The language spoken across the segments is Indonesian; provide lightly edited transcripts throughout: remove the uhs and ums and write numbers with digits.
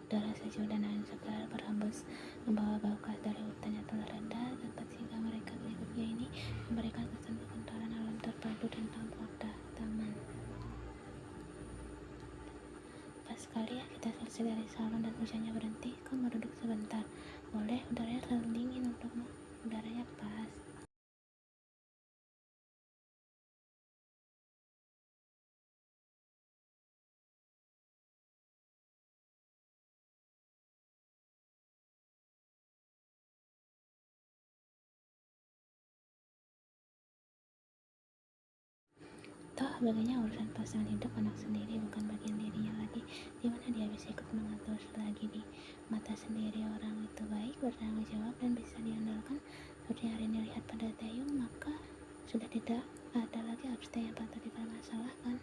Udara sejuk dan angin segar berhembus membawa bau khas dari hutan yang telah reda. Tempat singgah mereka berikutnya ini memberikan kesan kekentalan alam terpadu dan lampu taman. Pas sekali ya kita selesai dari salon dan hujannya berhenti. Kau mau duduk sebentar? Boleh, udaranya terlalu dingin untukmu. Udaranya pas. Toh baginya urusan pasangan hidup anak sendiri bukan bagian dirinya lagi. Dimana dia bisa ikut mengatur lagi di mata sendiri. Orang itu baik, bertanggung jawab dan bisa diandalkan. Seperti hari ini lihat pada Taeyong, maka sudah tidak ada lagi abstain yang patut dipermasalahkan.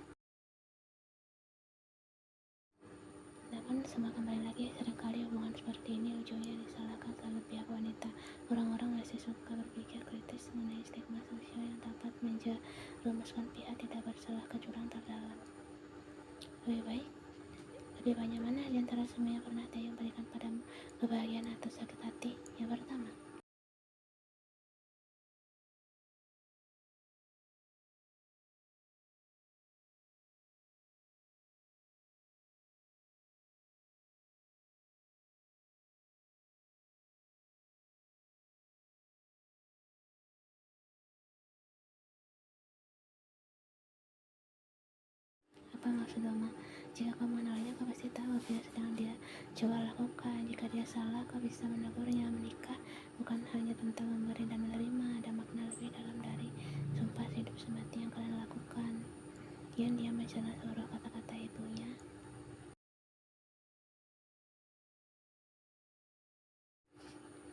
Namun semua kembali lagi, seringkali hubungan seperti ini ujungnya disalahkan selalu pihak wanita. Orang-orang masih suka berpikir kritis mengenai stigma sosial yang dapat menjerumuskan pihak tidak bersalah ke jurang terdalam. Lebih banyak mana di antara semua yang pernah Taeyong berikan padamu, kebahagiaan atau sakit hati? Yang pertama. Apa maksud Oma? Jika kau mengenalnya, kau pasti tahu apa yang sedang dia coba lakukan. Jika dia salah, kau bisa menegurnya. Menikah bukan hanya tentang memberi dan menerima, ada makna lebih dalam dari sumpah hidup semati yang kalian lakukan. Kian dia mencerna seluruh kata-kata ibunya.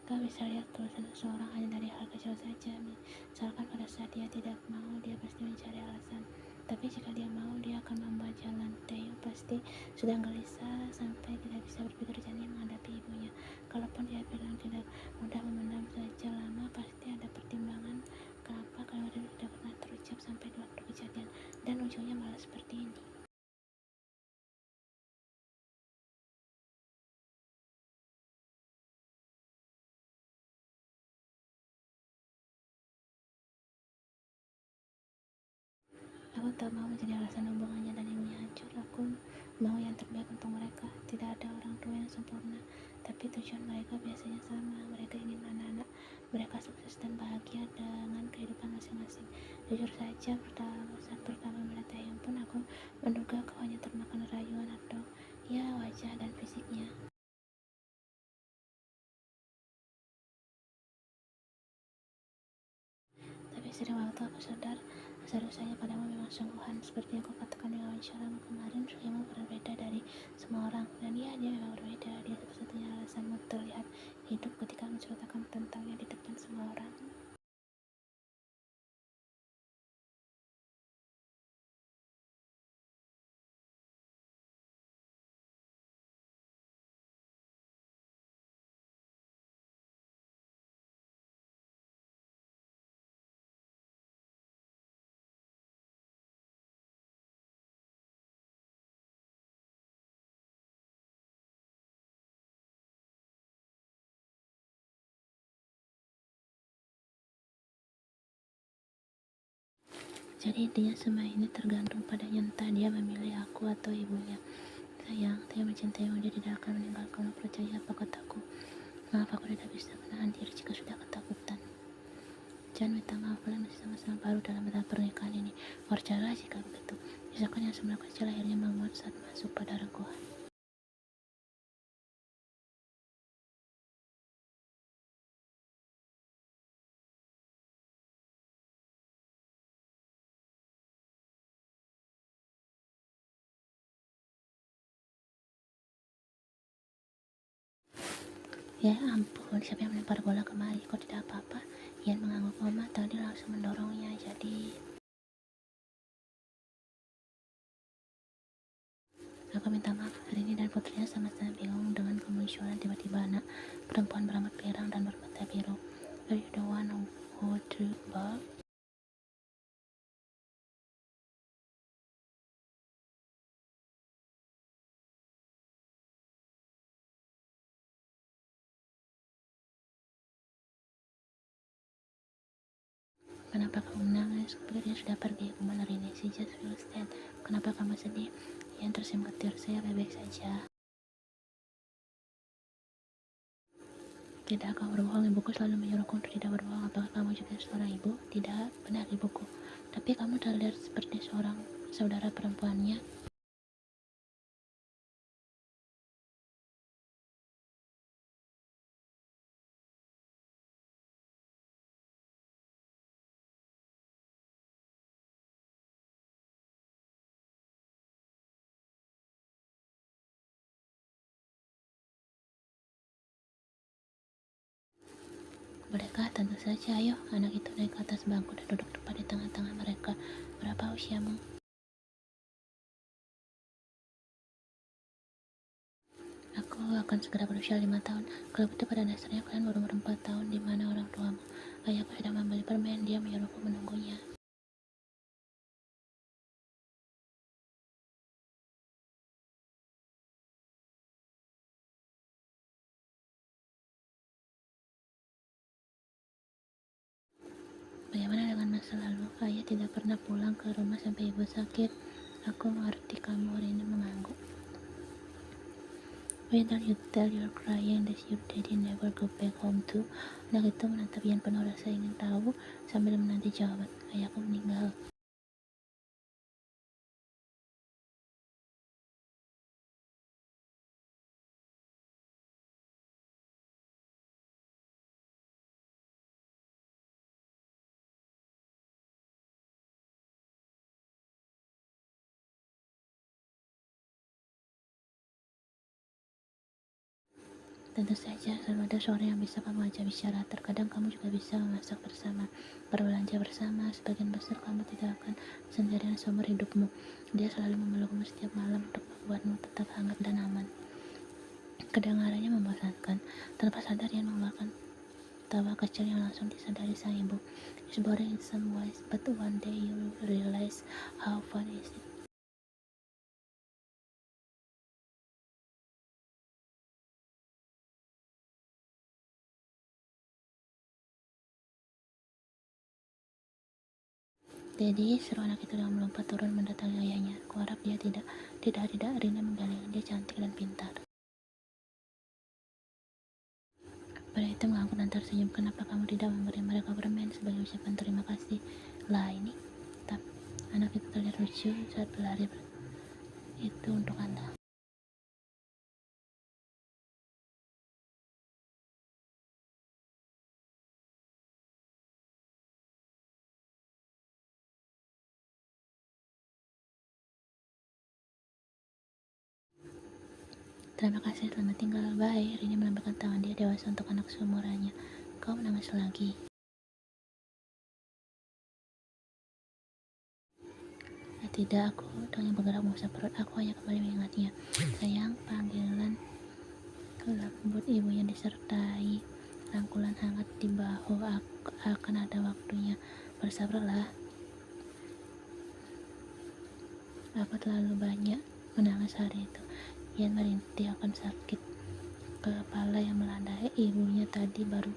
Kau bisa lihat tulisan seseorang hanya dari hal kecil saja. Misalkan pada saat dia tidak mau, dia pasti mencari alasan. Tapi jika dia mau, dia akan membuat jalan. Taeyong pasti sudah gelisah sampai tidak bisa berpikir jernih menghadapi ibunya. Kalaupun dia bilang tidak mudah memendam saja lama, pasti ada pertimbangan kenapa kalimat itu tidak pernah terucap sampai di waktu kejadian. Dan ujungnya malah seperti ini. Aku tak mau menjadi alasan hubungannya dan ibunya hancur. Aku mau yang terbaik untuk mereka. Tidak ada orang tua yang sempurna, tapi tujuan mereka biasanya sama. Mereka ingin anak-anak mereka sukses dan bahagia dengan kehidupan masing-masing. Jujur saja, saat pertama melihat Taeyong pun aku menduga kau hanya termakan rayuan atau ya wajah dan fisiknya. Tapi sering waktu aku sadar seharusnya padamu memang sungguhan. Seperti yang kau katakan di wawancaramu kemarin, Sukimu berbeda dari semua orang. Dan dia memang berbeda. Dia satu-satunya alasanmu terlihat hidup ketika menceritakan tentangnya di depan semua orang. Jadi intinya semua ini tergantung padanya, entah dia memilih aku atau ibunya. Sayang, dia mencintaimu, dia tidak akan meninggalkanmu. Percaya apa kataku. Maaf, aku tidak bisa menahan diri jika sudah ketakutan. Jangan minta maaf, kalian masih sama-sama baru dalam tahap pernikahan ini. Percayalah jika begitu. Misalkan yang sebelah kecil akhirnya menguat saat masuk pada rengkuhan. Ya ampun, siapa yang melempar bola kemari? Kok tidak apa-apa? Ian mengangguk. Oma tadi langsung mendorongnya. Jadi aku minta maaf hari ini, dan putrinya sama-sama bingung dengan kemunculan tiba-tiba anak perempuan berambut pirang dan bermata biru. Are you the one who drew ball? Kenapa kamu menangis? Kupikir dia sudah pergi. Kemana Rini? Si just feels dead. Kenapa kamu sedih? Ian tersenyum ketir. Saya baik-baik saja. Tidak, kamu berbohong. Ibuku selalu menyuruhku untuk tidak berbohong. Apakah kamu juga seorang ibu? Tidak, benar ibuku. Tapi kamu terlihat seperti seorang saudara perempuannya. Bolehkah? Tentu saja. Ayo. Anak itu naik ke atas bangku dan duduk tepat di tengah-tengah mereka. Berapa usiamu? Aku akan segera berusia 5 tahun. Kalau betul pada dasarnya kalian berumur 4 tahun. Di mana orang tuamu? Ayahku sedang membeli permen. Dia menyuruhku menunggunya. Bagaimana dengan masa lalu? Ayah tidak pernah pulang ke rumah sampai ibu sakit. Aku mengerti kamu. Rini mengangguk. Why don't you tell your crying that your daddy never go back home too? Anak itu menatap Ian penuh rasa ingin tahu sambil menanti jawaban. Ayahku meninggal. Tentu saja, selalu ada seorang yang bisa kamu ajak bicara. Terkadang kamu juga bisa memasak bersama, berbelanja bersama. Sebagian besar kamu tidak akan sendirian seumur hidupmu. Dia selalu memelukmu setiap malam untuk membuatmu tetap hangat dan aman. Kedengarannya membosankan. Tanpa sadar Ian mengeluarkan tawa kecil yang langsung disadari sang ibu. It's boring in some ways, but one day you will realize how fun is it. Jadi, seru anak itu dengan melompat turun mendatangi ayahnya. Kuharap dia tidak. Tidak, Rina menggeleng. Dia cantik dan pintar. Pria itu mengangguk dan tersenyum. Kenapa kamu tidak memberi mereka permen sebagai ucapan terima kasih? Lah ini, tapi anak itu terlihat lucu saat berlari. Itu untuk Anda. Terima kasih, selamat tinggal. Bye. Rini melambaikan tangan. Dia dewasa untuk anak seumurannya. Kau menangis lagi. Tidak, aku dengan bergerak mengusap perut. Aku hanya kembali mengingatnya. Sayang, panggilan lembut ibunya disertai rangkulan hangat di bahu. Akan ada waktunya. Bersabarlah. Aku terlalu banyak menangis hari itu. Ian merintih akan sakit kepala yang melanda. Ibunya tadi baru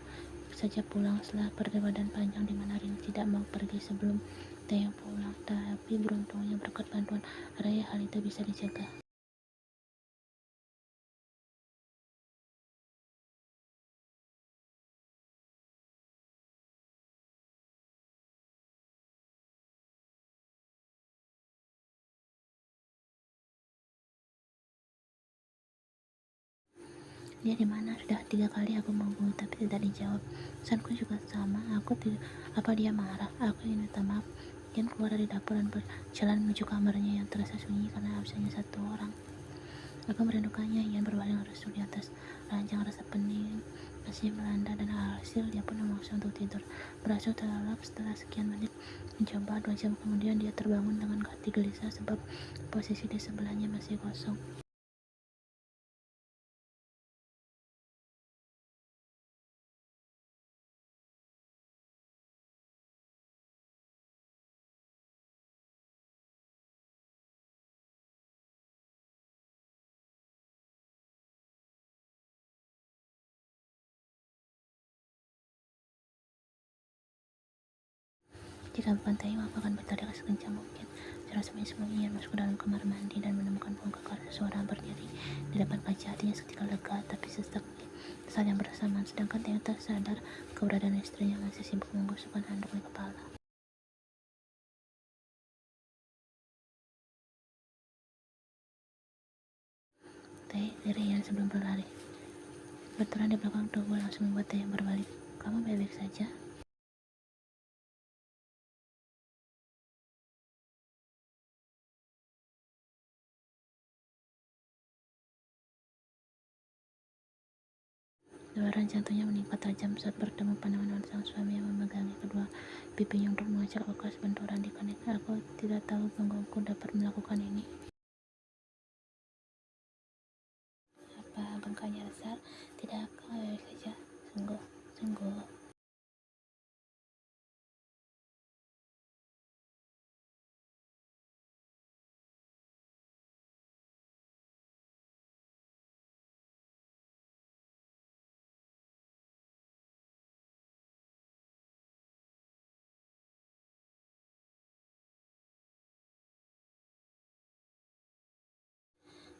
saja pulang setelah perdebatan panjang di mana Rin tidak mau pergi sebelum Theo pulang. Tapi beruntungnya berkat bantuan Raya hal itu bisa dicegah. Dia di mana? Sudah 3 kali aku menghubungi tapi tidak dijawab. Pesanku juga sama. Aku tidak. Apa dia marah? Aku ingin minta maaf. Ian keluar dari dapur dan berjalan menuju kamarnya yang terasa sunyi karena absennya satu orang. Aku merindukannya. Ian berbaring lesu di atas ranjang. Rasa pening masih melanda dan alhasil dia pun memaksa untuk tidur. Berhasil terlelap setelah sekian menit mencoba. 2 jam kemudian dia terbangun dengan hati gelisah sebab posisi di sebelahnya masih kosong. Jika bukan Tayo, aku akan berteriak sekencang mungkin. Secara sembunyi-sembunyi ia masuk ke dalam kamar mandi dan menemukan bongkar karena seorang berdiri di depan kaca. Hatinya seketika lega, tapi sesak saat yang bersamaan. Sedangkan Tayo tak sadar keberadaan istrinya masih sibuk menggosokkan handuk di kepala. Tayo dirian sebelum berlari. Benturan di belakang tubuh langsung membuat Tayo berbalik. Kamu baik-baik saja? Debaran jantungnya meningkat tajam saat bertemu pandangan sang suami yang memegangi kedua pipinya untuk mengecek bekas benturan di kening. Aku tidak tahu punggungku dapat melakukan ini. Apa bengkaknya besar? Tidak, kamu baik saja. Sungguh, sungguh.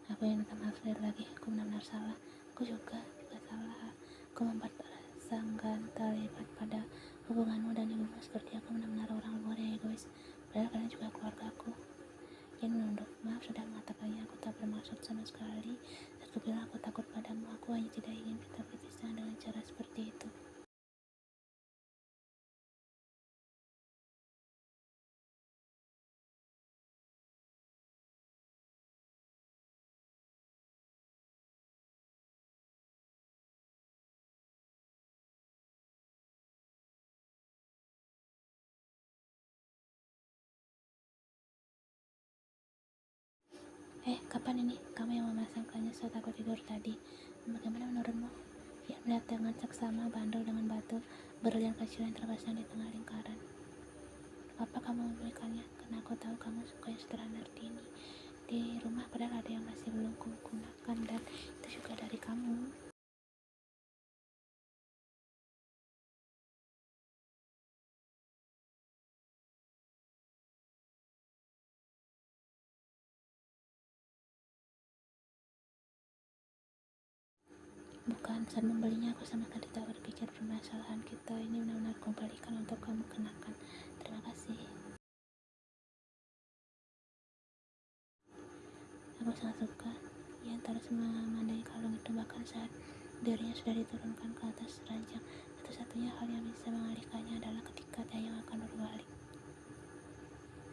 Aku yang minta maaf sekali lagi. Aku benar-benar salah. Aku juga salah. Aku membuat rasa enggan terlibat pada hubunganmu dan ibumu seperti aku benar-benar orang luar yang egois. Padahal kalian juga keluarga aku. Yang menunduk. Maaf sudah mengatakannya. Aku tak bermaksud sama sekali. Saat aku bilang aku takut padamu, aku hanya tidak ingin kita berpisah dengan cara seperti itu. Kapan ini? Kamu yang memasangkannya saat aku tidur tadi. Bagaimana menurutmu? Ia melihat dengan seksama bandel dengan batu berlian kecil yang terpasang di tengah lingkaran. Apa kamu membelikannya? Karena aku tahu kamu suka yang sederhana ini. Di rumah padahal ada yang masih belum kugunakan dan itu juga dari kamu. Bukan, saat membelinya aku sama sekali tak berpikir permasalahan kita ini benar-benar kembalikan untuk kamu kenakan. Terima kasih. Aku sangat suka. Ia terus memandai kalung itu bahkan saat dirinya sudah diturunkan ke atas ranjang. Satu-satunya hal yang bisa mengalihkannya adalah ketika Tayo akan berbalik.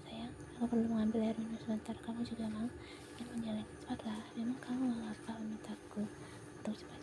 Sayang, aku perlu mengambil air minum sebentar. Kamu juga mau? Ia menjelek. Cepatlah, memang kamu mengapa memintaku untuk cepat-cepat?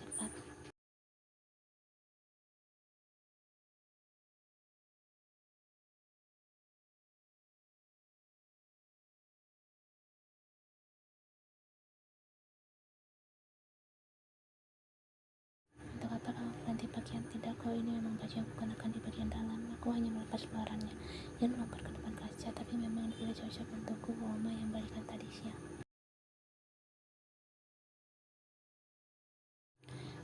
Untuk apa kamu ganti pakaian? Tidak, kau ini memang baju yang kukenakan di bagian dalam. Aku hanya melepas luarannya. Ia melompat ke depan kaca, tapi memang tidak cocok untukku. Oma yang balikan tadi siang.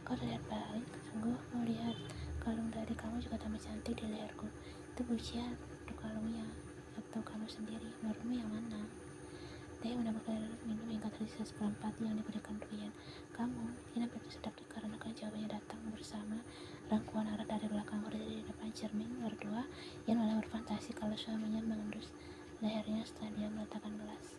Kau terlihat baik, sungguh. Mau lihat kalung dari kamu juga tambah cantik di leherku. Itu pujian untuk kalungnya atau kamu sendiri? Menurutmu yang mana? Teh menambah air minum hingga tersisa seperempat yang diberikan Duyan. Kamu, Ina begitu sedap dikarenakan jawabannya datang bersama rangkuan erat dari belakang berdiri di depan cermin berdua. Yang malah berfantasi kalau suaminya mengendus lehernya setelah dia meletakkan gelas.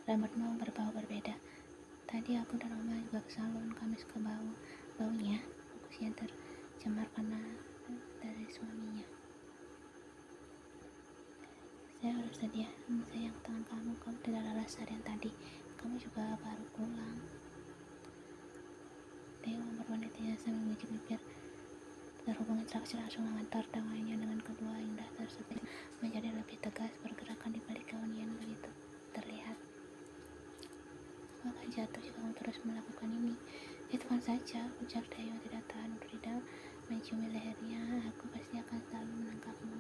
Rambutmu berbau berbeda. Tadi aku dan Oma juga ke salon, kami suka baunya. Fokus yang tercemar karena dari suaminya. Saya harus sedia, sayang tangan kamu tidak lelah seharian tadi. Kamu juga baru pulang. Theo memperpendeknya sambil menggigit bibir. terhubung interaksi langsung antar tangannya dengan kedua indah tersebut menjadi lebih tegas. Pergerakan di balik keunian begitu terlihat. Kau akan jatuh jika kamu terus melakukan ini. Itukan saja, ujar Dayo tidak tahan untuk tidak menciumi lehernya. Aku pasti akan selalu menangkapmu.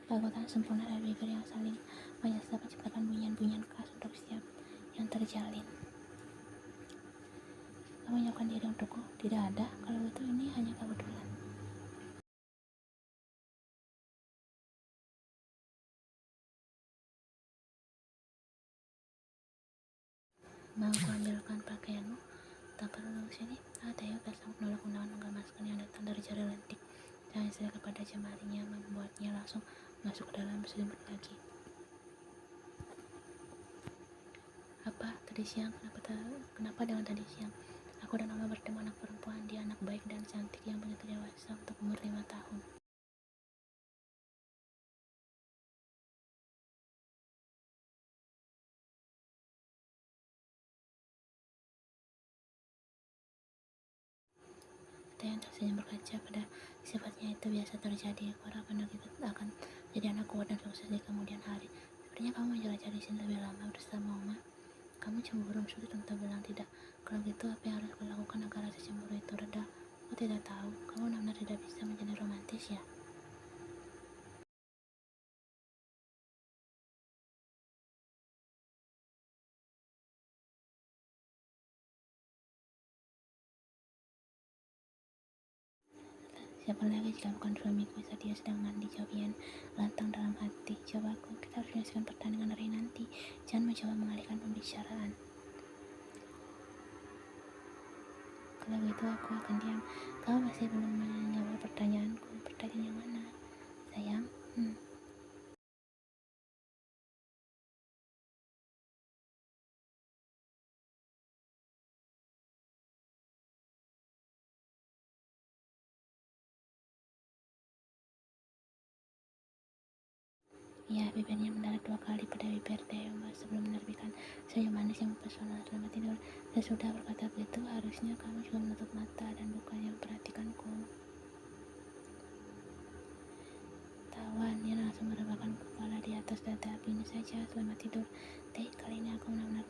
Kekuatan sempurna dari bibir yang saling menyesap menciptakan bunyian-bunyian khas untuk setiap yang terjalin. Kamu menyiapkan diri untukku? Tidak ada, kalau itu ini hanya kebetulan. Mau aku ambilkan pakaianmu? Tak perlu sini. Tayo bersama menolak undangan menggemaskan yang datang dari jari lentik. Jangan istri kepada jemarinya membuatnya langsung masuk ke dalam selimut lagi. Apa? Tadi siang? Kenapa dengan tadi siang? Aku dan Oma bertemu anak perempuan. Dia anak baik dan cantik yang begitu dewasa untuk umur 5 tahun. Tayan tersenyum berkaca pada sifatnya itu biasa terjadi. Aku harap anak itu akan jadi anak kuat dan sukses di kemudian hari. Sepertinya kamu menjelajah di sini lebih lama bersama Oma. Kamu cemburu? Sulit untuk bilang tidak. Kalau gitu, apa yang harus kulakukan agar rasa cemburu itu reda? Aku tidak tahu. Kamu benar-benar tidak bisa menjadi romantis ya? Siapa lagi jika bukan suamiku saat dia sedang mandi? Jawab Ian lantang dalam hati. Jawabku, kita harus menyaksikan pertandingan hari nanti. Jangan mencoba mengalihkan pembicaraan. Kalau gitu aku akan diam. Kamu masih belum menjawab pertanyaanku. Pertanyaan yang mana, sayang? Ya, bibirnya mendarat 2 kali pada bibir Dewa sebelum menerbitkan senyum manis yang mempesona. Selamat tidur. Sesudah berkata begitu, harusnya kamu juga menutup mata dan bukannya memperhatikanku. Tawan, dia langsung merebahkan kepala di atas dada. Begini saja, selamat tidur. Kali ini aku benar-benar